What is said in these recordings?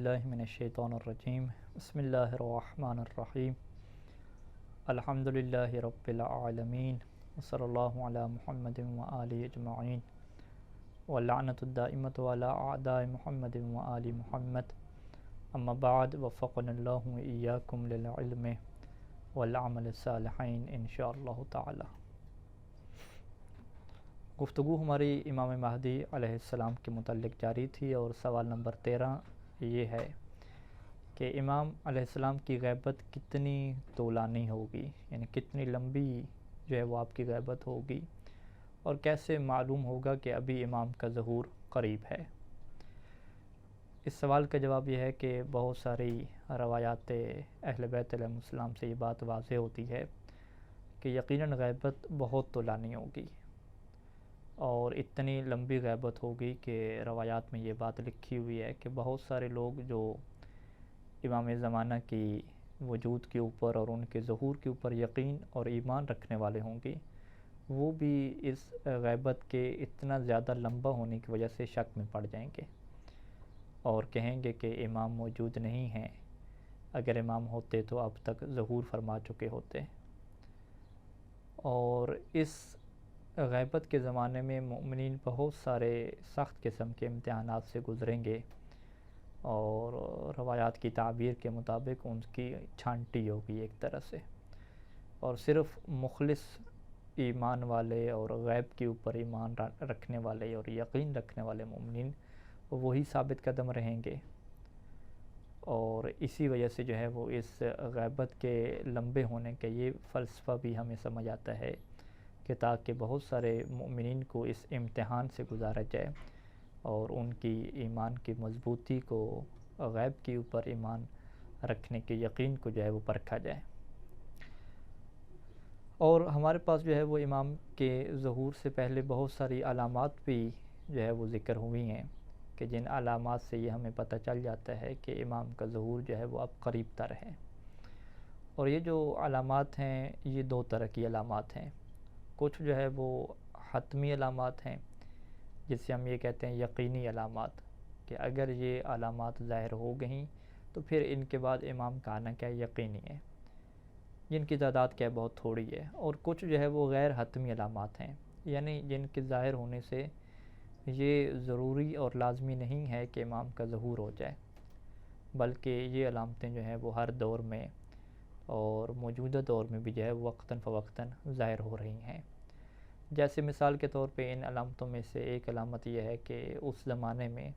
باللہ من الشیطان الرجیم بسم اللہ الرحمن الرحیم الحمد للہ رب العالمین وصلی اللہ علی محمد وآلہ اجمعین واللعنۃ الدائمۃ علی اعداء محمد وآل محمد اما بعد وفقنا اللہ وإیاکم للعلم والعمل الصالحین انشاءاللہ تعالی۔ گفتگو ہماری امام مہدی علیہ السلام کے متعلق جاری تھی اور سوال نمبر 13 یہ ہے کہ امام علیہ السلام کی غیبت کتنی طولانی ہوگی، یعنی کتنی لمبی جو ہے وہ آپ کی غیبت ہوگی، اور کیسے معلوم ہوگا کہ ابھی امام کا ظہور قریب ہے۔ اس سوال کا جواب یہ ہے کہ بہت ساری روایات اہل بیت علیہ السلام سے یہ بات واضح ہوتی ہے کہ یقیناً غیبت بہت طولانی ہوگی، اور اتنی لمبی غیبت ہوگی کہ روایات میں یہ بات لکھی ہوئی ہے کہ بہت سارے لوگ جو امام زمانہ کی وجود کے اوپر اور ان کے ظہور کے اوپر یقین اور ایمان رکھنے والے ہوں گے، وہ بھی اس غیبت کے اتنا زیادہ لمبا ہونے کی وجہ سے شک میں پڑ جائیں گے اور کہیں گے کہ امام موجود نہیں ہیں، اگر امام ہوتے تو اب تک ظہور فرما چکے ہوتے۔ اور اس غیبت کے زمانے میں مومنین بہت سارے سخت قسم کے امتحانات سے گزریں گے، اور روایات کی تعبیر کے مطابق ان کی چھانٹی ہوگی ایک طرح سے، اور صرف مخلص ایمان والے اور غیب کے اوپر ایمان رکھنے والے اور یقین رکھنے والے مومنین وہی ثابت قدم رہیں گے۔ اور اسی وجہ سے جو ہے وہ اس غیبت کے لمبے ہونے کا یہ فلسفہ بھی ہمیں سمجھ آتا ہے کہ تاکہ بہت سارے مومنین کو اس امتحان سے گزارا جائے اور ان کی ایمان کی مضبوطی کو، غیب کے اوپر ایمان رکھنے کے یقین کو جو ہے وہ پرکھا جائے۔ اور ہمارے پاس جو ہے وہ امام کے ظہور سے پہلے بہت ساری علامات بھی جو ہے وہ ذکر ہوئی ہیں کہ جن علامات سے یہ ہمیں پتہ چل جاتا ہے کہ امام کا ظہور جو ہے وہ اب قریب تر ہے۔ اور یہ جو علامات ہیں یہ دو طرح کی علامات ہیں۔ کچھ جو ہے وہ حتمی علامات ہیں، جس سے ہم یہ کہتے ہیں یقینی علامات، کہ اگر یہ علامات ظاہر ہو گئیں تو پھر ان کے بعد امام کا آنا کیا یقینی ہے، جن کی تعداد کیا بہت تھوڑی ہے۔ اور کچھ جو ہے وہ غیر حتمی علامات ہیں، یعنی جن کے ظاہر ہونے سے یہ ضروری اور لازمی نہیں ہے کہ امام کا ظہور ہو جائے، بلکہ یہ علامتیں جو ہیں وہ ہر دور میں اور موجودہ دور میں بھی جو ہے وقتاً فوقتاً ظاہر ہو رہی ہیں۔ جیسے مثال کے طور پہ ان علامتوں میں سے ایک علامت یہ ہے کہ اس زمانے میں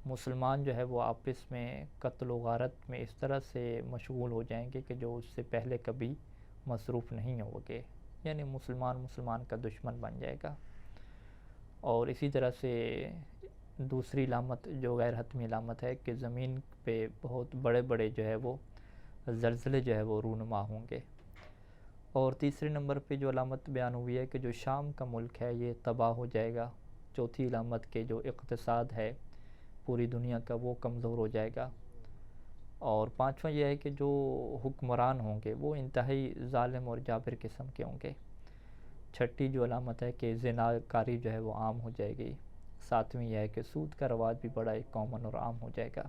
مسلمان جو ہے وہ آپس میں قتل و غارت میں اس طرح سے مشغول ہو جائیں گے کہ جو اس سے پہلے کبھی مصروف نہیں ہوں گے، یعنی مسلمان کا دشمن بن جائے گا۔ اور اسی طرح سے دوسری علامت جو غیر حتمی علامت ہے کہ زمین پہ بہت بڑے بڑے جو ہے وہ زلزلے جو ہے وہ رونما ہوں گے۔ اور تیسرے نمبر پہ جو علامت بیان ہوئی ہے کہ جو شام کا ملک ہے یہ تباہ ہو جائے گا۔ چوتھی علامت کے جو اقتصاد ہے پوری دنیا کا وہ کمزور ہو جائے گا۔ اور پانچواں یہ ہے کہ جو حکمران ہوں گے وہ انتہائی ظالم اور جابر قسم کے ہوں گے۔ چھٹی جو علامت ہے کہ زنا کاری جو ہے وہ عام ہو جائے گی۔ ساتویں یہ ہے کہ سود کا رواج بھی بڑا ایک کامن اور عام ہو جائے گا۔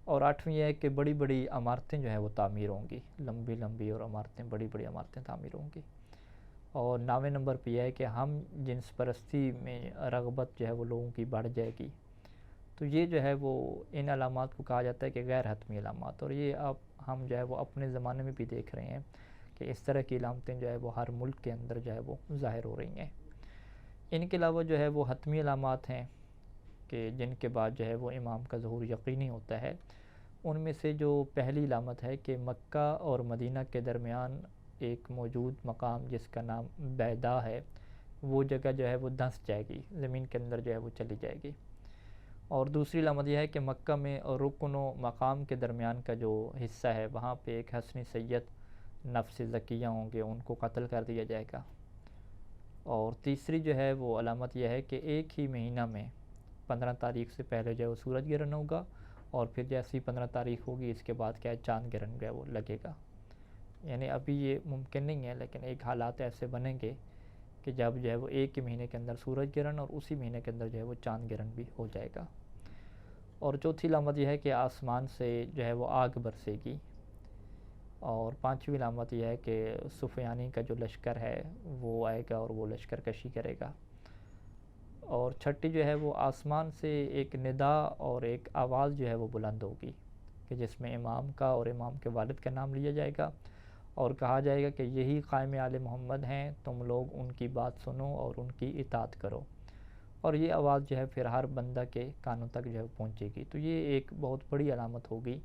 اور آٹھویں یہ ہے کہ بڑی بڑی عمارتیں جو ہیں وہ تعمیر ہوں گی، لمبی لمبی اور بڑی بڑی عمارتیں تعمیر ہوں گی۔ اور نویں نمبر پہ یہ ہے کہ ہم جنس پرستی میں رغبت جو ہے وہ لوگوں کی بڑھ جائے گی۔ تو یہ جو ہے وہ ان علامات کو کہا جاتا ہے کہ غیر حتمی علامات، اور یہ اب ہم جو ہے وہ اپنے زمانے میں بھی دیکھ رہے ہیں کہ اس طرح کی علامتیں جو ہے وہ ہر ملک کے اندر جو ہے وہ ظاہر ہو رہی ہیں۔ ان کے علاوہ جو ہے وہ حتمی علامات ہیں کہ جن کے بعد جو ہے وہ امام کا ظہور یقینی ہوتا ہے۔ ان میں سے جو پہلی علامت ہے کہ مکہ اور مدینہ کے درمیان ایک موجود مقام جس کا نام بیدا ہے، وہ جگہ جو ہے وہ دھنس جائے گی، زمین کے اندر جو ہے وہ چلی جائے گی۔ اور دوسری علامت یہ ہے کہ مکہ میں رکن و مقام کے درمیان کا جو حصہ ہے وہاں پہ ایک حسنی سید نفس زکیہ ہوں گے، ان کو قتل کر دیا جائے گا۔ اور تیسری جو ہے وہ علامت یہ ہے کہ ایک ہی مہینہ میں 15 تاریخ سے پہلے جو ہے وہ سورج گرہن ہوگا، اور پھر جیسی 15 تاریخ ہوگی اس کے بعد کیا ہے چاند گرہن جو ہے وہ لگے گا۔ یعنی ابھی یہ ممکن نہیں ہے، لیکن ایک حالات ایسے بنیں گے کہ جب جو ہے وہ ایک ہی مہینے کے اندر سورج گرہن اور اسی مہینے کے اندر جو ہے وہ چاند گرہن بھی ہو جائے گا۔ اور چوتھی علامت یہ ہے کہ آسمان سے جو ہے وہ آگ برسے گی، اور پانچویں علامت یہ ہے کہ سفیانی کا جو لشکر ہے وہ آئے گا اور وہ لشکر کشی کرے گا، اور چھٹی جو ہے وہ آسمان سے ایک ندا اور ایک آواز جو ہے وہ بلند ہوگی کہ جس میں امام کا اور امام کے والد کا نام لیا جائے گا، اور کہا جائے گا کہ یہی قائم آل محمد ہیں، تم لوگ ان کی بات سنو اور ان کی اطاعت کرو، اور یہ آواز جو ہے پھر ہر بندہ کے کانوں تک جو ہے پہنچے گی۔ تو یہ ایک بہت بڑی علامت ہوگی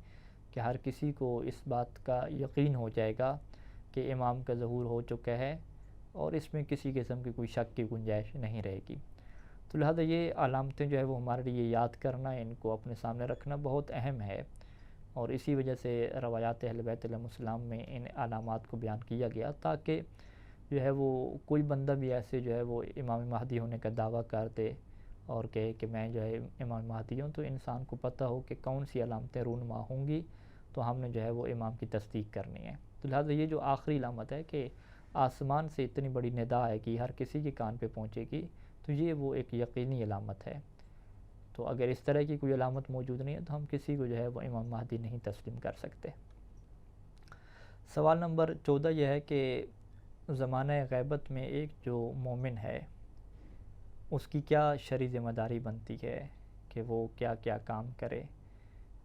کہ ہر کسی کو اس بات کا یقین ہو جائے گا کہ امام کا ظہور ہو چکا ہے، اور اس میں کسی قسم کی کوئی شک کی گنجائش نہیں رہے گی۔ تو لہٰذا یہ علامتیں جو ہے وہ ہمارے لیے یاد کرنا، ان کو اپنے سامنے رکھنا بہت اہم ہے، اور اسی وجہ سے روایات اہل بیت علیہم السلام میں ان علامات کو بیان کیا گیا، تاکہ جو ہے وہ کوئی بندہ بھی ایسے جو ہے وہ امام مہدی ہونے کا دعویٰ کر دے اور کہے کہ میں جو ہے امام مہدی ہوں، تو انسان کو پتہ ہو کہ کون سی علامتیں رونما ہوں گی، تو ہم نے جو ہے وہ امام کی تصدیق کرنی ہے۔ تو لہٰذا یہ جو آخری علامت ہے کہ آسمان سے اتنی بڑی ندا آئے گی، ہر کسی کے کان پہ پہنچے گی، تو یہ وہ ایک یقینی علامت ہے۔ تو اگر اس طرح کی کوئی علامت موجود نہیں ہے تو ہم کسی کو جو ہے وہ امام مہدی نہیں تسلیم کر سکتے۔ سوال نمبر 14 یہ ہے کہ زمانہ غیبت میں ایک جو مومن ہے اس کی کیا شرعی ذمہ داری بنتی ہے کہ وہ کیا کیا کام کرے،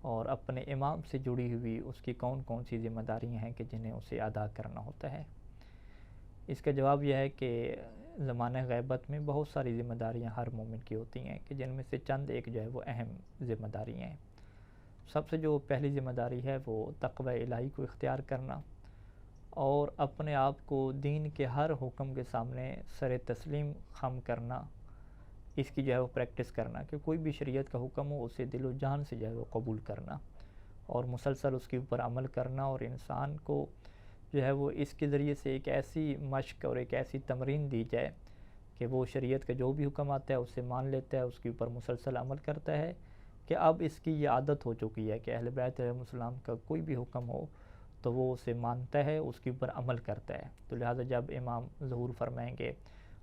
اور اپنے امام سے جڑی ہوئی اس کی کون کون سی ذمہ داریاں ہیں کہ جنہیں اسے ادا کرنا ہوتا ہے۔ اس کا جواب یہ ہے کہ زمانہ غیبت میں بہت ساری ذمہ داریاں ہر مومن کی ہوتی ہیں کہ جن میں سے چند ایک جو ہے وہ اہم ذمہ داریاں ہیں۔ سب سے جو پہلی ذمہ داری ہے وہ تقوی الہی کو اختیار کرنا، اور اپنے آپ کو دین کے ہر حکم کے سامنے سر تسلیم خم کرنا، اس کی جو ہے وہ پریکٹس کرنا کہ کوئی بھی شریعت کا حکم ہو اسے دل و جان سے جو ہے وہ قبول کرنا، اور مسلسل اس کے اوپر عمل کرنا، اور انسان کو جو ہے وہ اس کے ذریعے سے ایک ایسی مشق اور ایک ایسی تمرین دی جائے کہ وہ شریعت کا جو بھی حکم آتا ہے اسے مان لیتا ہے، اس کے اوپر مسلسل عمل کرتا ہے، کہ اب اس کی یہ عادت ہو چکی ہے کہ اہل بیت علیہ السلام کا کوئی بھی حکم ہو تو وہ اسے مانتا ہے، اس کے اوپر عمل کرتا ہے۔ تو لہٰذا جب امام ظہور فرمائیں گے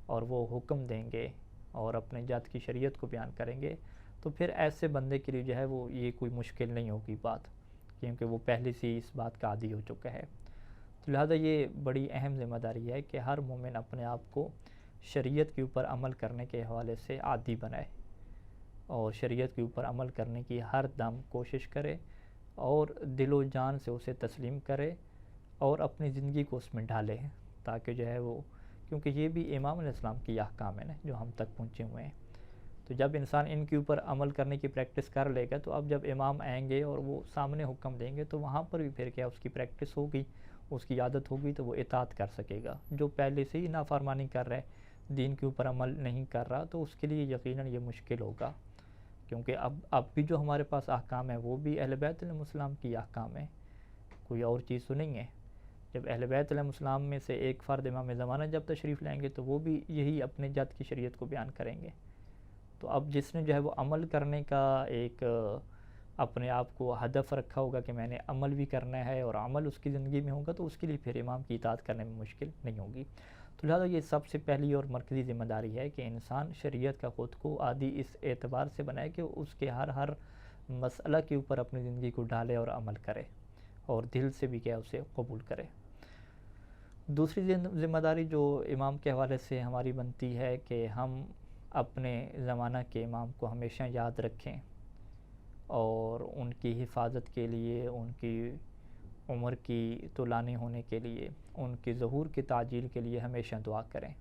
اور وہ حکم دیں گے اور اپنے ذات کی شریعت کو بیان کریں گے، تو پھر ایسے بندے کے لیے جو ہے وہ یہ کوئی مشکل نہیں ہوگی بات، کیونکہ وہ پہلے سے ہی اس بات کا عادی ہو چکا ہے۔ تو لہٰذا یہ بڑی اہم ذمہ داری ہے کہ ہر مومن اپنے آپ کو شریعت کے اوپر عمل کرنے کے حوالے سے عادی بنائے، اور شریعت کے اوپر عمل کرنے کی ہر دم کوشش کرے، اور دل و جان سے اسے تسلیم کرے، اور اپنی زندگی کو اس میں ڈالے، تاکہ جو ہے وہ، کیونکہ یہ بھی امام علیہ السلام کی احکام ہیں جو ہم تک پہنچے ہوئے ہیں، تو جب انسان ان کے اوپر عمل کرنے کی پریکٹس کر لے گا تو اب جب امام آئیں گے اور وہ سامنے حکم دیں گے تو وہاں پر بھی پھر کیا اس کی پریکٹس ہوگی، اس کی عادت ہوگی، تو وہ اطاعت کر سکے گا۔ جو پہلے سے ہی نافرمانی کر رہا ہے، دین کے اوپر عمل نہیں کر رہا، تو اس کے لیے یقیناً یہ مشکل ہوگا، کیونکہ اب بھی جو ہمارے پاس احکام ہیں وہ بھی اہل بیت علیہ السلام کی احکام ہیں، کوئی اور چیز تو نہیں ہے۔ جب اہل بیت علیہ السلام میں سے ایک فرد امام زمانہ جب تشریف لائیں گے تو وہ بھی یہی اپنے جد کی شریعت کو بیان کریں گے، تو اب جس نے جو ہے وہ عمل کرنے کا ایک اپنے آپ کو ہدف رکھا ہوگا کہ میں نے عمل بھی کرنا ہے اور عمل اس کی زندگی میں ہوگا، تو اس کے لیے پھر امام کی اطاعت کرنے میں مشکل نہیں ہوگی۔ تو لہٰذا یہ سب سے پہلی اور مرکزی ذمہ داری ہے کہ انسان شریعت کا خود کو عادی اس اعتبار سے بنائے کہ اس کے ہر مسئلہ کے اوپر اپنی زندگی کو ڈالے اور عمل کرے، اور دل سے بھی کیا اسے قبول کرے۔ دوسری ذمہ داری جو امام کے حوالے سے ہماری بنتی ہے کہ ہم اپنے زمانہ کے امام کو ہمیشہ یاد رکھیں، اور ان کی حفاظت کے لیے، ان کی عمر کی طولانی ہونے کے لیے، ان کی ظہور کی تعجیل کے لیے ہمیشہ دعا کریں،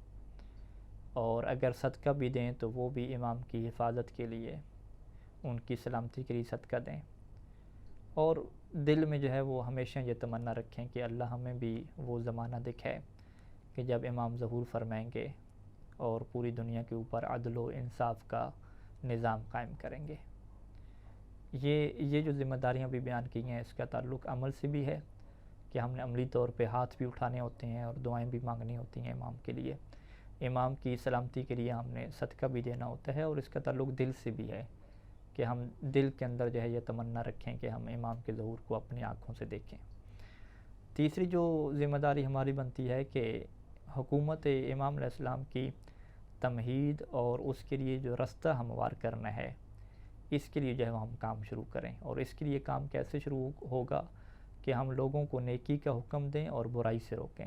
اور اگر صدقہ بھی دیں تو وہ بھی امام کی حفاظت کے لیے، ان کی سلامتی کے لیے صدقہ دیں، اور دل میں جو ہے وہ ہمیشہ یہ تمنا رکھیں کہ اللہ ہمیں بھی وہ زمانہ دکھائے کہ جب امام ظہور فرمائیں گے اور پوری دنیا کے اوپر عدل و انصاف کا نظام قائم کریں گے۔ یہ جو ذمہ داریاں بھی بیان کی ہیں، اس کا تعلق عمل سے بھی ہے کہ ہم نے عملی طور پہ ہاتھ بھی اٹھانے ہوتے ہیں اور دعائیں بھی مانگنی ہوتی ہیں امام کے لیے، امام کی سلامتی کے لیے ہم نے صدقہ بھی دینا ہوتا ہے، اور اس کا تعلق دل سے بھی ہے کہ ہم دل کے اندر جو ہے یہ تمنا رکھیں کہ ہم امام کے ظہور کو اپنی آنکھوں سے دیکھیں۔ تیسری جو ذمہ داری ہماری بنتی ہے کہ حکومت امام علیہ السلام کی تمہید اور اس کے لیے جو رستہ ہموار کرنا ہے، اس کے لیے جو ہے ہم کام شروع کریں. اور اس کے لیے کام کیسے شروع ہوگا کہ ہم لوگوں کو نیکی کا حکم دیں اور برائی سے روکیں.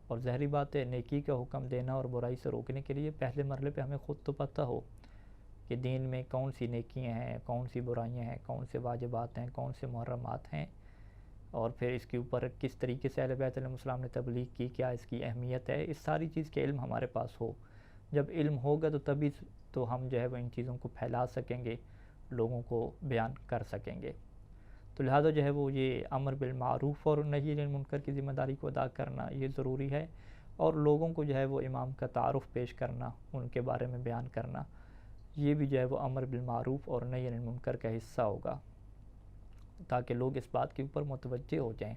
اور ظاہری بات ہے نیکی کا حکم دینا اور برائی سے روکنے کے لیے پہلے مرحلے پہ ہمیں خود تو پتہ ہو کہ دین میں کون سی نیکیاں ہیں، کون سی برائیاں ہیں، کون سے واجبات ہیں، کون سے محرمات ہیں، اور پھر اس کے اوپر کس طریقے سے اہل بیت علیہ السلام نے تبلیغ کی، کیا اس کی اہمیت ہے. اس ساری چیز کے علم ہمارے پاس ہو. جب علم ہوگا تو تبھی تو ہم جو ہے وہ ان چیزوں کو پھیلا سکیں گے، لوگوں کو بیان کر سکیں گے. تو لہٰذا جو ہے وہ یہ امر بالمعروف اور نہی عن المنکر کی ذمہ داری کو ادا کرنا یہ ضروری ہے. اور لوگوں کو جو ہے وہ امام کا تعارف پیش کرنا، ان کے بارے میں بیان کرنا، یہ بھی جو ہے وہ امر بالمعروف اور نہی عن المنکر کا حصہ ہوگا، تاکہ لوگ اس بات کے اوپر متوجہ ہو جائیں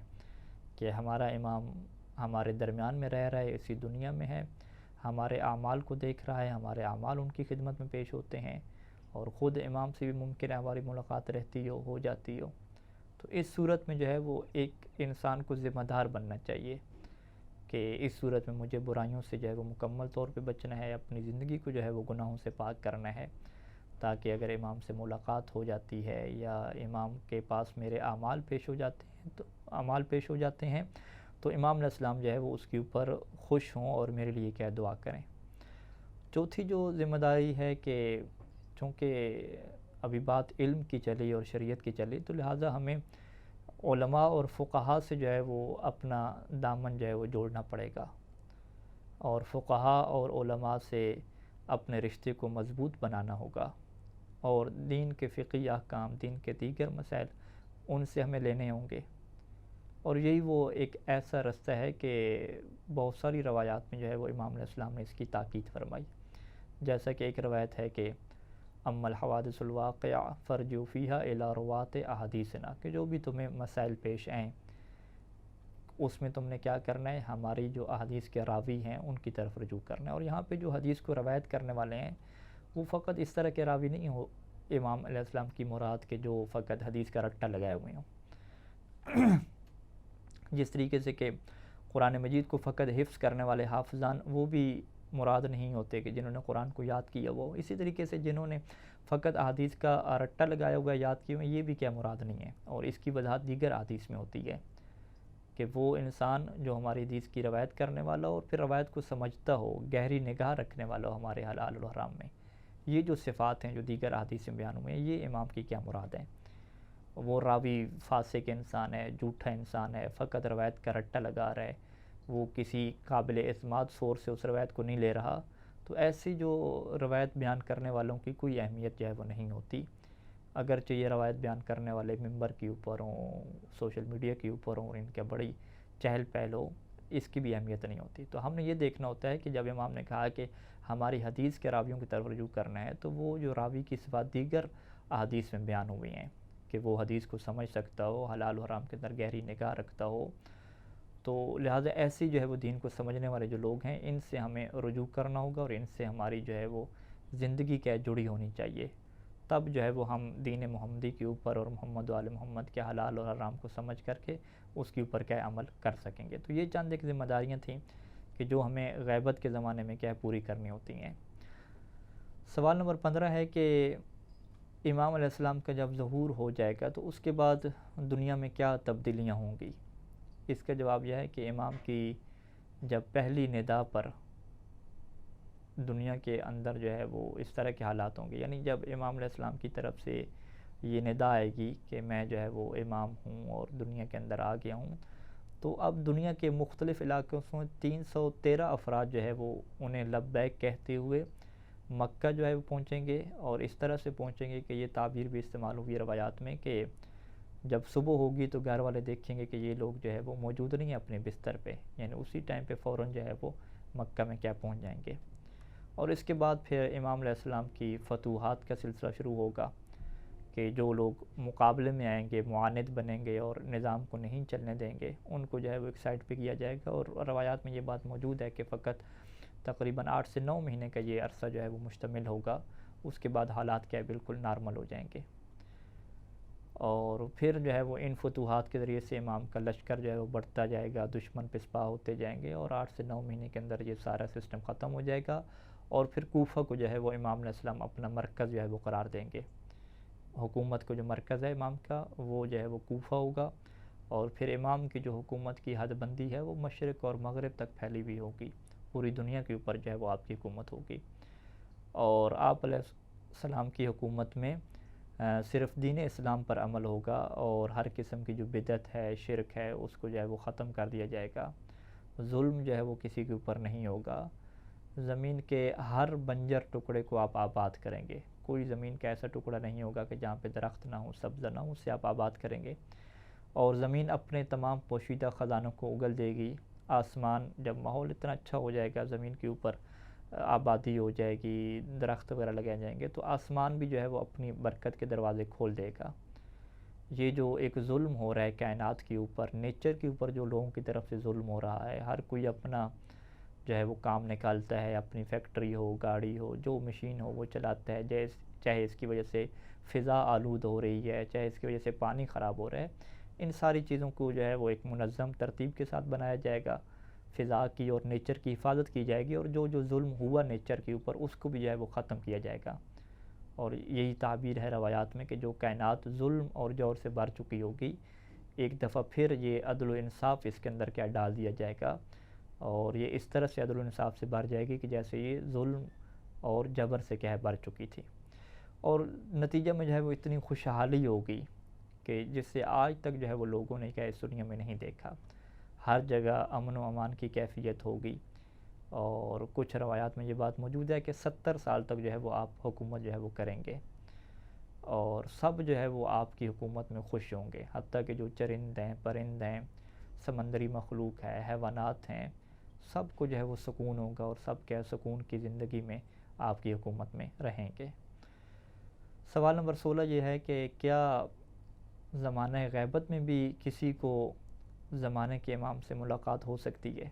کہ ہمارا امام ہمارے درمیان میں رہ رہا ہے، اسی دنیا میں ہے، ہمارے اعمال کو دیکھ رہا ہے، ہمارے اعمال ان کی خدمت میں پیش ہوتے ہیں، اور خود امام سے بھی ممکن ہے ہماری ملاقات رہتی ہو جاتی ہو. تو اس صورت میں جو ہے وہ ایک انسان کو ذمہ دار بننا چاہیے کہ اس صورت میں مجھے برائیوں سے جو ہے وہ مکمل طور پہ بچنا ہے، اپنی زندگی کو جو ہے وہ گناہوں سے پاک کرنا ہے، تاکہ اگر امام سے ملاقات ہو جاتی ہے یا امام کے پاس میرے اعمال پیش ہو جاتے ہیں تو امام علیہ السلام جو ہے وہ اس کے اوپر خوش ہوں اور میرے لیے کیا دعا کریں. چوتھی جو ذمہ داری ہے کہ چونکہ ابھی بات علم کی چلی اور شریعت کی چلی، تو لہٰذا ہمیں علماء اور فقہاء سے جو ہے وہ اپنا دامن جو ہے وہ جوڑنا پڑے گا، اور فقہاء اور علماء سے اپنے رشتے کو مضبوط بنانا ہوگا، اور دین کے فقہی احکام، دین کے دیگر مسائل ان سے ہمیں لینے ہوں گے. اور یہی وہ ایک ایسا رستہ ہے کہ بہت ساری روایات میں جو ہے وہ امام علیہ السلام نے اس کی تاکید فرمائی. جیسا کہ ایک روایت ہے کہ اما الحوادث الواقعہ فرجو فیہا الی روات احادیثنا، کہ جو بھی تمہیں مسائل پیش آئیں اس میں تم نے کیا کرنا ہے، ہماری جو احادیث کے راوی ہیں ان کی طرف رجوع کرنا ہے. اور یہاں پہ جو حدیث کو روایت کرنے والے ہیں وہ فقط اس طرح کے راوی نہیں ہو امام علیہ السلام کی مراد کے جو فقط حدیث کا رٹّا لگائے ہوئے ہوں. جس طریقے سے کہ قرآن مجید کو فقط حفظ کرنے والے حافظان وہ بھی مراد نہیں ہوتے کہ جنہوں نے قرآن کو یاد کیا وہ. اسی طریقے سے جنہوں نے فقط احادیث کا رٹّا لگایا ہوا یاد کیے ہوئے یہ بھی کیا مراد نہیں ہے. اور اس کی وضاحت دیگر احادیث میں ہوتی ہے کہ وہ انسان جو ہماری حدیث کی روایت کرنے والا ہو اور پھر روایت کو سمجھتا ہو، گہری نگاہ رکھنے والا ہو ہمارے حلال و حرام میں. یہ جو صفات ہیں جو دیگر احادیث میں بیان ہوئے ہیں یہ امام کی کیا مراد ہیں. وہ راوی فاسق انسان ہے، جھوٹا انسان ہے، فقط روایت کا رٹّا لگا رہا ہے، وہ کسی قابل اعتماد سورس سے اس روایت کو نہیں لے رہا، تو ایسی جو روایت بیان کرنے والوں کی کوئی اہمیت جو ہے وہ نہیں ہوتی. اگرچہ یہ روایت بیان کرنے والے ممبر کے اوپر ہوں، سوشل میڈیا کے اوپر ہوں، ان کا بڑی چہل پہل ہو، اس کی بھی اہمیت نہیں ہوتی. تو ہم نے یہ دیکھنا ہوتا ہے کہ جب امام نے کہا کہ ہماری حدیث کے راویوں کی طرف رجوع کرنا ہے تو وہ جو راوی کی صفات دیگر احادیث میں بیان ہوئی ہیں کہ وہ حدیث کو سمجھ سکتا ہو، حلال و حرام کے اندر گہری نگاہ رکھتا ہو. تو لہٰذا ایسی جو ہے وہ دین کو سمجھنے والے جو لوگ ہیں ان سے ہمیں رجوع کرنا ہوگا اور ان سے ہماری جو ہے وہ زندگی کیا جڑی ہونی چاہیے. تب جو ہے وہ ہم دین محمدی کے اوپر اور محمد و آل محمد کے حلال اور حرام کو سمجھ کر کے اس کے اوپر کیا عمل کر سکیں گے. تو یہ چند ایک ذمہ داریاں تھیں کہ جو ہمیں غیبت کے زمانے میں کیا پوری کرنی ہوتی ہیں. سوال نمبر 15 ہے کہ امام علیہ السلام کا جب ظہور ہو جائے گا تو اس کے بعد دنیا میں کیا تبدیلیاں ہوں گی. اس کا جواب یہ ہے کہ امام کی جب پہلی ندا پر دنیا کے اندر جو ہے وہ اس طرح کے حالات ہوں گے، یعنی جب امام علیہ السلام کی طرف سے یہ ندا آئے گی کہ میں جو ہے وہ امام ہوں اور دنیا کے اندر آ گیا ہوں، تو اب دنیا کے مختلف علاقوں سے 313 افراد جو ہے وہ انہیں لبیک کہتے ہوئے مکہ جو ہے وہ پہنچیں گے. اور اس طرح سے پہنچیں گے کہ یہ تعبیر بھی استعمال ہوئی روایات میں کہ جب صبح ہوگی تو گھر والے دیکھیں گے کہ یہ لوگ جو ہے وہ موجود نہیں ہیں اپنے بستر پہ، یعنی اسی ٹائم پہ فوراً جو ہے وہ مکہ میں کیا پہنچ جائیں گے. اور اس کے بعد پھر امام علیہ السلام کی فتوحات کا سلسلہ شروع ہوگا کہ جو لوگ مقابلے میں آئیں گے، معاند بنیں گے اور نظام کو نہیں چلنے دیں گے، ان کو جو ہے وہ ایک سائڈ پہ کیا جائے گا. اور روایات میں یہ بات موجود ہے کہ فقط تقریباً 8 سے 9 مہینے کا یہ عرصہ جو ہے وہ مشتمل ہوگا. اس کے بعد حالات کیا بالکل نارمل ہو جائیں گے. اور پھر جو ہے وہ ان فتوحات کے ذریعے سے امام کا لشکر جو ہے وہ بڑھتا جائے گا، دشمن پسپا ہوتے جائیں گے، اور 8 سے 9 مہینے کے اندر یہ سارا سسٹم ختم ہو جائے گا. اور پھر کوفہ کو جو ہے وہ امام علیہ السلام اپنا مرکز جو ہے وہ قرار دیں گے. حکومت کو جو مرکز ہے امام کا وہ جو ہے وہ کوفہ ہوگا، اور پھر امام کی جو حکومت کی حد بندی ہے وہ مشرق اور مغرب تک پھیلی ہوئی ہوگی، پوری دنیا کے اوپر جو ہے وہ آپ کی حکومت ہوگی۔ اور آپ علیہ السلام کی حکومت میں صرف دین اسلام پر عمل ہوگا، اور ہر قسم کی جو بدعت ہے، شرک ہے، اس کو جو ہے وہ ختم کر دیا جائے گا۔ ظلم جو ہے وہ کسی کے اوپر نہیں ہوگا۔ زمین کے ہر بنجر ٹکڑے کو آپ آباد کریں گے، کوئی زمین کا ایسا ٹکڑا نہیں ہوگا کہ جہاں پہ درخت نہ ہو، سبزہ نہ ہو، اسے آپ آباد کریں گے۔ اور زمین اپنے تمام پوشیدہ خزانوں کو اگل دے گی۔ آسمان جب ماحول اتنا اچھا ہو جائے گا، زمین کے اوپر آبادی ہو جائے گی، درخت وغیرہ لگائے جائیں گے، تو آسمان بھی جو ہے وہ اپنی برکت کے دروازے کھول دے گا۔ یہ جو ایک ظلم ہو رہا ہے کائنات کے اوپر، نیچر کے اوپر جو لوگوں کی طرف سے ظلم ہو رہا ہے، ہر کوئی اپنا جو ہے وہ کام نکالتا ہے، اپنی فیکٹری ہو، گاڑی ہو، جو مشین ہو وہ چلاتا ہے، چاہے اس کی وجہ سے فضا آلود ہو رہی ہے، چاہے اس کی وجہ سے پانی خراب ہو رہا ہے، ان ساری چیزوں کو جو ہے وہ ایک منظم ترتیب کے ساتھ بنایا جائے گا، فضا کی اور نیچر کی حفاظت کی جائے گی، اور جو ظلم ہوا نیچر کے اوپر اس کو بھی جو ہے وہ ختم کیا جائے گا۔ اور یہی تعبیر ہے روایات میں کہ جو کائنات ظلم اور جور سے بھر چکی ہوگی، ایک دفعہ پھر یہ عدل و انصاف اس کے اندر کیا ڈال دیا جائے گا، اور یہ اس طرح سے عدل و انصاف سے بھر جائے گی کہ جیسے یہ ظلم اور جبر سے کیا ہے بھر چکی تھی۔ اور نتیجہ میں جو ہے وہ اتنی خوشحالی ہوگی کہ جس سے آج تک جو ہے وہ لوگوں نے کیا اس دنیا میں نہیں دیکھا۔ ہر جگہ امن و امان کی کیفیت ہوگی، اور کچھ روایات میں یہ بات موجود ہے کہ 70 سال تک جو ہے وہ آپ حکومت جو ہے وہ کریں گے، اور سب جو ہے وہ آپ کی حکومت میں خوش ہوں گے، حتیٰ کہ جو چرند ہیں، پرند ہیں، سمندری مخلوق ہے، حیوانات ہیں، سب کو جو ہے وہ سکون ہوگا، اور سب کیا سکون کی زندگی میں آپ کی حکومت میں رہیں گے۔ سوال نمبر 16 یہ ہے کہ کیا زمانہ غیبت میں بھی کسی کو زمانے کے امام سے ملاقات ہو سکتی ہے؟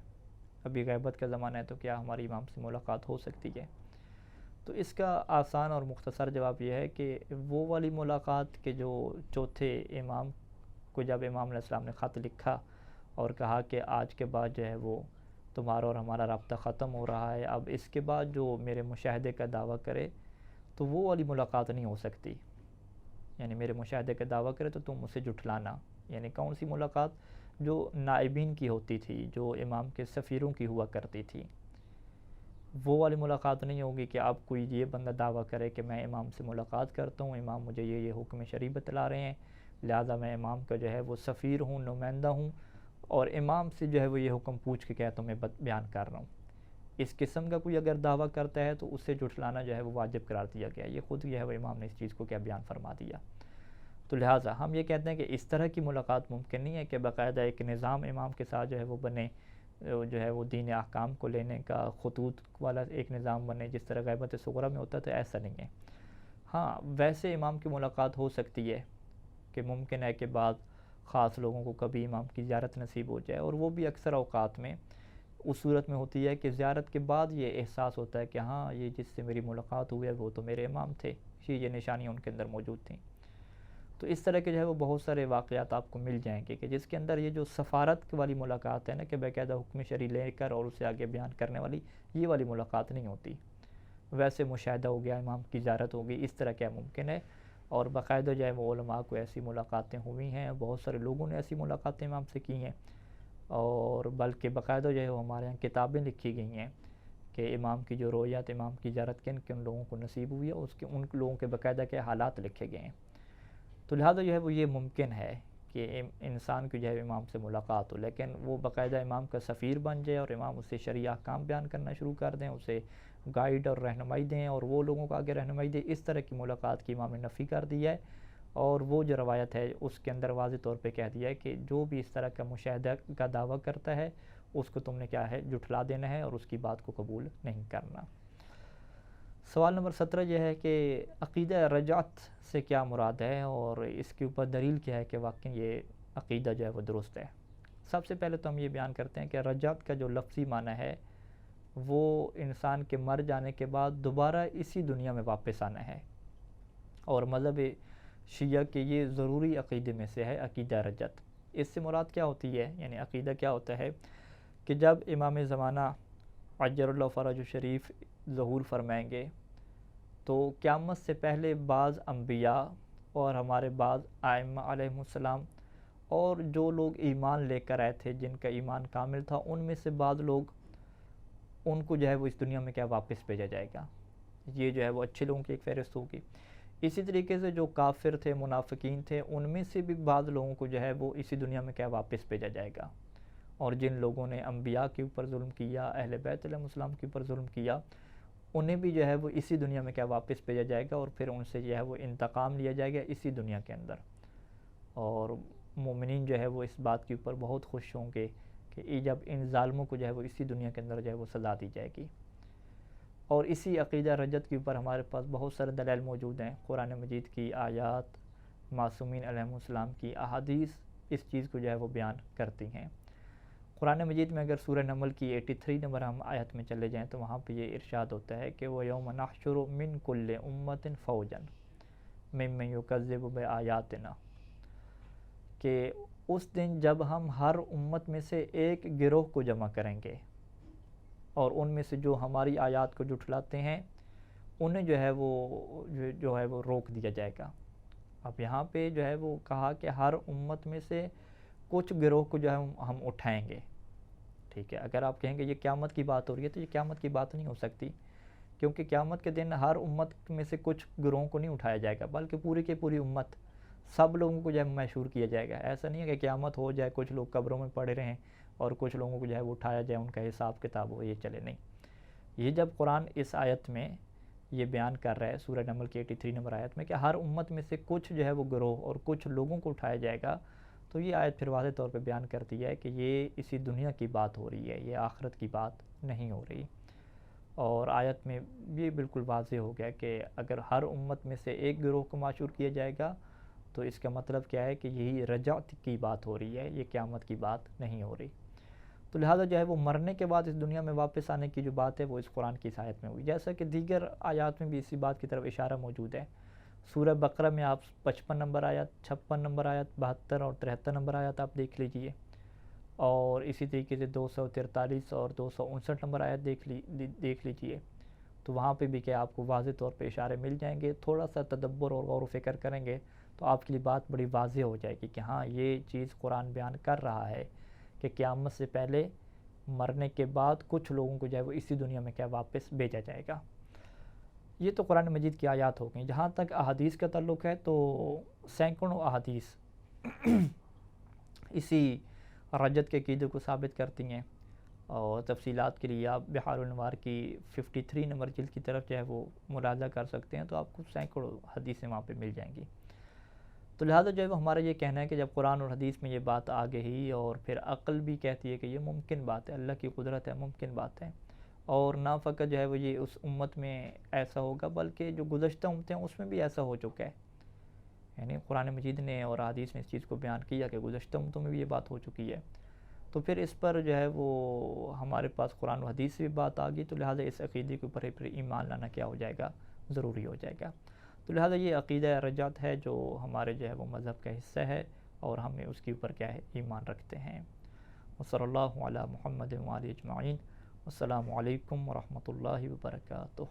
ابھی غیبت کا زمانہ ہے تو کیا ہماری امام سے ملاقات ہو سکتی ہے؟ تو اس کا آسان اور مختصر جواب یہ ہے کہ وہ والی ملاقات کہ جو چوتھے امام کو جب امام علیہ السلام نے خط لکھا اور کہا کہ آج کے بعد جو ہے وہ تمہارا اور ہمارا رابطہ ختم ہو رہا ہے، اب اس کے بعد جو میرے مشاہدے کا دعویٰ کرے تو وہ والی ملاقات نہیں ہو سکتی، یعنی میرے مشاہدے کا دعویٰ کرے تو تم اسے جھٹلانا۔ یعنی کون سی ملاقات؟ جو نائبین کی ہوتی تھی، جو امام کے سفیروں کی ہوا کرتی تھی، وہ والی ملاقات نہیں ہوگی کہ اب کوئی یہ بندہ دعویٰ کرے کہ میں امام سے ملاقات کرتا ہوں، امام مجھے یہ حکم شرعی بتلا رہے ہیں، لہٰذا میں امام کا جو ہے وہ سفیر ہوں، نمائندہ ہوں، اور امام سے جو ہے وہ یہ حکم پوچھ کے کیا تمہیں بیان کر رہا ہوں۔ اس قسم کا کوئی اگر دعویٰ کرتا ہے تو اسے جھٹلانا جو ہے وہ واجب قرار دیا گیا، یہ خود جو ہے وہ امام نے اس چیز کو کیا بیان فرما دیا۔ تو لہٰذا ہم یہ کہتے ہیں کہ اس طرح کی ملاقات ممکن نہیں ہے کہ باقاعدہ ایک نظام امام کے ساتھ جو ہے وہ بنے، جو ہے وہ دین احکام کو لینے کا خطوط والا ایک نظام بنے جس طرح غیبت صغریٰ میں ہوتا ہے، ایسا نہیں ہے۔ ہاں ویسے امام کی ملاقات ہو سکتی ہے کہ ممکن ہے کہ بعض خاص لوگوں کو کبھی امام کی زیارت نصیب ہو جائے، اور وہ بھی اکثر اوقات میں اس صورت میں ہوتی ہے کہ زیارت کے بعد یہ احساس ہوتا ہے کہ ہاں یہ جس سے میری ملاقات ہوئی ہے وہ تو میرے امام تھے، یہ نشانیاں ان کے اندر موجود تھیں۔ تو اس طرح کے جو ہے وہ بہت سارے واقعات آپ کو مل جائیں گے کہ جس کے اندر یہ جو سفارت والی ملاقات ہے نا کہ باقاعدہ حکم شرعی لے کر اور اسے آگے بیان کرنے والی، یہ والی ملاقات نہیں ہوتی۔ ویسے مشاہدہ ہو گیا، امام کی زیارت ہو گئی، اس طرح کیا ممکن ہے، اور باقاعدہ جو ہے وہ علماء کو ایسی ملاقاتیں ہوئی ہیں، بہت سارے لوگوں نے ایسی ملاقاتیں امام سے کی ہیں، اور بلکہ باقاعدہ جو ہے وہ ہمارے یہاں کتابیں لکھی گئی ہیں کہ امام کی جو رویات، امام کی زیارت کن کن لوگوں کو نصیب ہوئی ہے، اس کے ان لوگوں کے باقاعدہ کے حالات لکھے گئے ہیں۔ تو لہٰذا جو ہے وہ یہ ممکن ہے کہ انسان کی جو ہے امام سے ملاقات ہو، لیکن وہ باقاعدہ امام کا سفیر بن جائے اور امام اسے شرعی احکام بیان کرنا شروع کر دیں، اسے گائیڈ اور رہنمائی دیں اور وہ لوگوں کو آگے رہنمائی دیں، اس طرح کی ملاقات کی امام نے نفی کر دی ہے۔ اور وہ جو روایت ہے اس کے اندر واضح طور پہ کہہ دیا ہے کہ جو بھی اس طرح کا مشاہدہ کا دعویٰ کرتا ہے اس کو تم نے کیا ہے جھٹلا دینا ہے اور اس کی بات کو قبول نہیں کرنا۔ سوال نمبر 17 یہ ہے کہ عقیدہ رجعت سے کیا مراد ہے اور اس کے اوپر دلیل کیا ہے کہ واقعی یہ عقیدہ جو ہے وہ درست ہے۔ سب سے پہلے تو ہم یہ بیان کرتے ہیں کہ رجعت کا جو لفظی معنی ہے وہ انسان کے مر جانے کے بعد دوبارہ اسی دنیا میں واپس آنا ہے، اور مذہب شیعہ کے یہ ضروری عقیدے میں سے ہے عقیدہ رجعت۔ اس سے مراد کیا ہوتی ہے، یعنی عقیدہ کیا ہوتا ہے کہ جب امام زمانہ عجل اللہ فرج شریف ظہور فرمائیں گے تو قیامت سے پہلے بعض انبیاء اور ہمارے بعض ائمہ علیہم السلام اور جو لوگ ایمان لے کر آئے تھے، جن کا ایمان کامل تھا، ان میں سے بعض لوگ ان کو جو ہے وہ اس دنیا میں کیا واپس بھیجا جائے گا. یہ جو ہے وہ اچھے لوگوں کی ایک فہرست ہوگی. اسی طریقے سے جو کافر تھے، منافقین تھے، ان میں سے بھی بعض لوگوں کو جو ہے وہ اسی دنیا میں کیا واپس بھیجا جائے گا. اور جن لوگوں نے انبیاء کے اوپر ظلم کیا، اہل بیت علیہ السلام کے اوپر ظلم کیا، انہیں بھی جو ہے وہ اسی دنیا میں کیا واپس بھیجا جائے گا، اور پھر ان سے جو ہے وہ انتقام لیا جائے گا اسی دنیا کے اندر. اور مومنین جو ہے وہ اس بات کے اوپر بہت خوش ہوں گے کہ جب ان ظالموں کو جو ہے وہ اسی دنیا کے اندر جو ہے وہ سزا دی جائے گی. اور اسی عقیدہ رجت کے اوپر ہمارے پاس بہت سارے دلائل موجود ہیں. قرآن مجید کی آیات، معصومین علیہم السلام کی احادیث اس چیز کو جو ہے وہ بیان کرتی ہیں. قرآن مجید میں اگر سورہ نمل کی 83 نمبر ہم آیت میں چلے جائیں تو وہاں پہ یہ ارشاد ہوتا ہے کہ وَيَوْمَ نَحْشُرُ مِن كُلِّ أُمَّةٍ فَوْجًا مِمَّن يُكَذِّبُ بِآيَاتِنَا، کہ اس دن جب ہم ہر امت میں سے ایک گروہ کو جمع کریں گے اور ان میں سے جو ہماری آیات کو جھٹلاتے ہیں انہیں جو ہے وہ روک دیا جائے گا. اب یہاں پہ جو ہے وہ کہا کہ ہر امت میں سے کچھ گروہ کو جو ہے ہم اٹھائیں گے. ٹھیک ہے، اگر آپ کہیں گے یہ قیامت کی بات ہو رہی ہے تو یہ قیامت کی بات نہیں ہو سکتی، کیونکہ قیامت کے دن ہر امت میں سے کچھ گروہوں کو نہیں اٹھایا جائے گا، بلکہ پوری کی پوری امت، سب لوگوں کو جو ہے محشور کیا جائے گا. ایسا نہیں ہے کہ قیامت ہو جائے، کچھ لوگ قبروں میں پڑے رہیں اور کچھ لوگوں کو جو ہے وہ اٹھایا جائے، ان کا حساب کتاب ہو، یہ چلے نہیں. یہ جب قرآن اس آیت میں یہ بیان کر رہا ہے سورہ نمل کی 83 نمبر آیت میں کہ ہر امت میں سے کچھ جو ہے وہ گروہ اور کچھ لوگوں کو اٹھایا جائے گا، تو یہ آیت پھر واضح طور پہ بیان کرتی ہے کہ یہ اسی دنیا کی بات ہو رہی ہے، یہ آخرت کی بات نہیں ہو رہی. اور آیت میں یہ بالکل واضح ہو گیا کہ اگر ہر امت میں سے ایک گروہ کو معشور کیا جائے گا تو اس کا مطلب کیا ہے کہ یہی رجعت کی بات ہو رہی ہے، یہ قیامت کی بات نہیں ہو رہی. تو لہٰذا جو ہے وہ مرنے کے بعد اس دنیا میں واپس آنے کی جو بات ہے وہ اس قرآن کی اس آیت میں ہوئی، جیسا کہ دیگر آیات میں بھی اسی بات کی طرف اشارہ موجود ہے. سورہ بقرہ میں آپ 55 نمبر آیت، 56 نمبر آیت، 72 اور 73 نمبر آیت آپ دیکھ لیجئے، اور اسی طریقے سے 243 اور 259 نمبر آیت دیکھ لیجئے. تو وہاں پہ بھی کہ آپ کو واضح طور پہ اشارے مل جائیں گے. تھوڑا سا تدبر اور غور و فکر کریں گے تو آپ کے لیے بات بڑی واضح ہو جائے گی کہ ہاں یہ چیز قرآن بیان کر رہا ہے کہ قیامت سے پہلے مرنے کے بعد کچھ لوگوں کو جو ہے وہ اسی دنیا میں کیا واپس بھیجا جائے گا. یہ تو قرآن مجید کی آیات ہو گئیں. جہاں تک احادیث کا تعلق ہے تو سینکڑوں احادیث اسی رجت کے عقیدے کو ثابت کرتی ہیں، اور تفصیلات کے لیے آپ بحار الانوار کی 53 نمبر جلد کی طرف جو ہے وہ ملاحظہ کر سکتے ہیں، تو آپ کو سینکڑوں حدیثیں وہاں پہ مل جائیں گی. تو لہٰذا جو ہے وہ ہمارا یہ کہنا ہے کہ جب قرآن اور حدیث میں یہ بات آ گئی اور پھر عقل بھی کہتی ہے کہ یہ ممکن بات ہے، اللہ کی قدرت ہے، ممکن بات ہے، اور نہ فقط جو ہے وہ یہ اس امت میں ایسا ہوگا بلکہ جو گزشتہ امتیں ہیں اس میں بھی ایسا ہو چکا ہے. یعنی قرآن مجید نے اور حدیث میں اس چیز کو بیان کیا کہ گزشتہ امتوں میں بھی یہ بات ہو چکی ہے. تو پھر اس پر جو ہے وہ ہمارے پاس قرآن و حدیث سے بھی بات آ گئی، تو لہٰذا اس عقیدے کے اوپر پھر ایمان لانا کیا ہو جائے گا، ضروری ہو جائے گا. تو لہٰذا یہ عقیدہ رجعت ہے جو ہمارے جو ہے وہ مذہب کا حصہ ہے، اور ہمیں اس کے اوپر کیا ہے، ایمان رکھتے ہیں. وصلی اللہ علی محمد وآلہ اجمعین. السلام علیکم ورحمۃ اللہ وبرکاتہ.